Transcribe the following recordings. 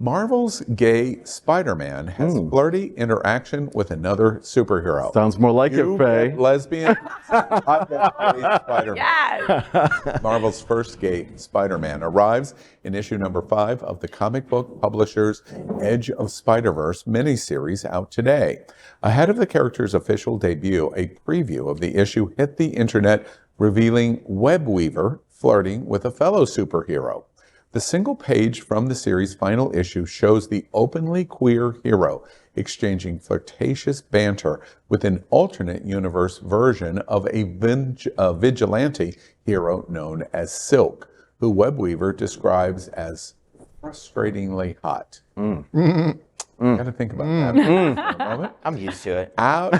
Marvel's gay Spider-Man has flirty interaction with another superhero. Sounds more like You it, Faye. get lesbian. I get gay Spider-Man. Yes. Marvel's first gay Spider-Man arrives in issue number 5 of the comic book publisher's Edge of Spider-Verse miniseries out today. Ahead of the character's official debut, a preview of the issue hit the internet, revealing Web-Weaver flirting with a fellow superhero. The single page from the series' final issue shows the openly queer hero exchanging flirtatious banter with an alternate universe version of a vigilante hero known as Silk, who Web-Weaver describes as frustratingly hot. Gotta think about that for a moment. I'm used to it. Out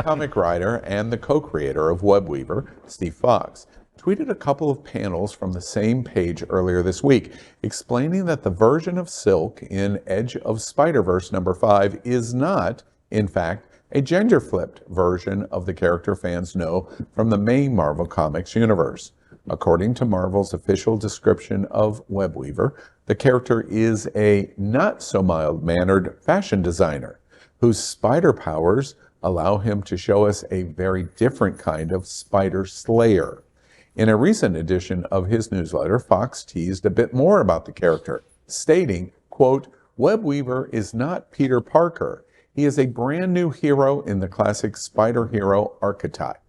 comic writer and the co-creator of Web-Weaver, Steve Foxe, tweeted a couple of panels from the same page earlier this week, explaining that the version of Silk in Edge of Spider-Verse number 5 is not, in fact, a gender-flipped version of the character fans know from the main Marvel Comics universe. According to Marvel's official description of Web-Weaver, the character is a not-so-mild-mannered fashion designer whose spider powers allow him to show us a very different kind of spider slayer. In a recent edition of his newsletter, Foxe teased a bit more about the character, stating, quote, Web-Weaver is not Peter Parker. He is a brand new hero in the classic spider hero archetype.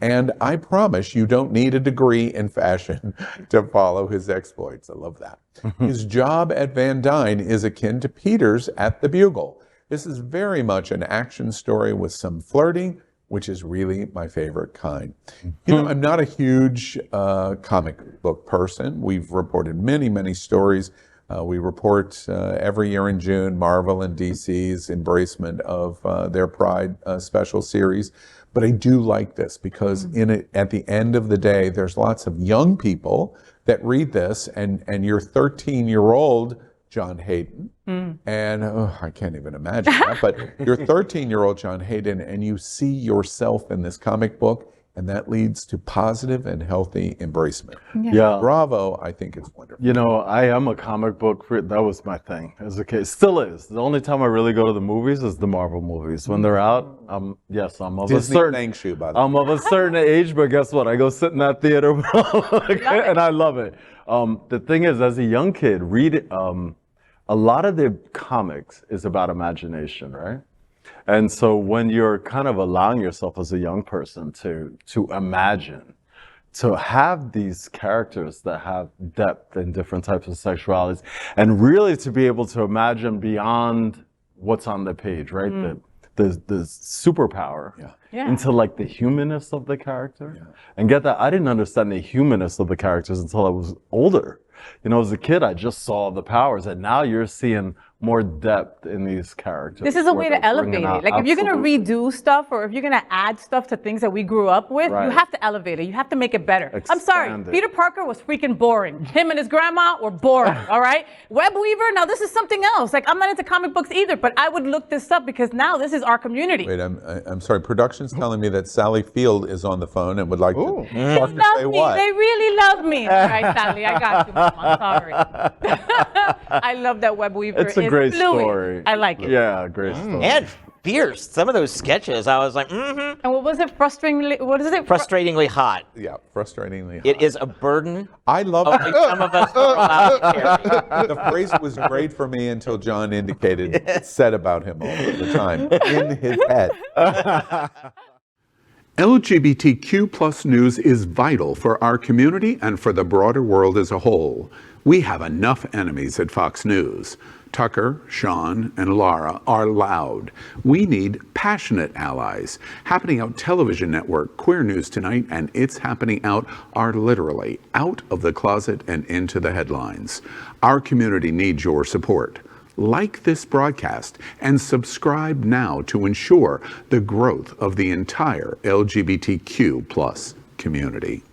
And I promise you don't need a degree in fashion to follow his exploits. I love that. His job at Van Dyne is akin to Peter's at the Bugle. This is very much an action story with some flirting, which is really my favorite kind. You know, I'm not a huge comic book person. We've reported many stories. We report every year in June Marvel and DC's embracement of their Pride special series. But I do like this because in it, at the end of the day, there's lots of young people that read this, and your 13-year-old John Hayden, and I can't even imagine that, but you're 13-year-old John Hayden, and you see yourself in this comic book, and that leads to positive and healthy embracement. Yeah. Bravo, I think it's wonderful. You know, I am a comic book, that was my thing as a kid. Still is. The only time I really go to the movies is the Marvel movies. When they're out, I'm of Disney a certain thanks you, by the way. I'm of a certain age, but guess what? I go sit in that theater and I love it. The thing is, as a young kid, a lot of the comics is about imagination, right? And so when you're kind of allowing yourself as a young person to imagine, to have these characters that have depth in different types of sexualities, and really to be able to imagine beyond what's on the page, right? The superpower into like the humanness of the character. And get that, I didn't understand the humanness of the characters until I was older. You know, as a kid, I just saw the powers, and now you're seeing more depth in these characters. This is a way to elevate it. Like if you're going to redo stuff, or if you're going to add stuff to things that we grew up with, you have to elevate it. You have to make it better. I'm sorry, Peter Parker was freaking boring. Him and his grandma were boring, all right? Web-Weaver, now this is something else. Like I'm not into comic books either, but I would look this up because now this is our community. Wait, I'm sorry, production's telling me that Sally Field is on the phone and would like to talk to say what? They really love me. All right, Sally, I got you, Mom. I'm sorry. I love that Web-Weaver. It's a great story. I like it. Yeah, great story. And fierce. Some of those sketches, I was like, And what was it? Frustratingly hot. Yeah, frustratingly hot. It is a burden. I love only some of us are allowed to carry. The phrase was great for me until John indicated it's said about him all the time in his head. LGBTQ plus news is vital for our community and for the broader world as a whole. We have enough enemies at Fox News. Tucker, Sean, and Laura are loud. We need passionate allies. Happening Out Television Network, Queer News Tonight, and It's Happening Out are literally out of the closet and into the headlines. Our community needs your support. Like this broadcast and subscribe now to ensure the growth of the entire LGBTQ plus community.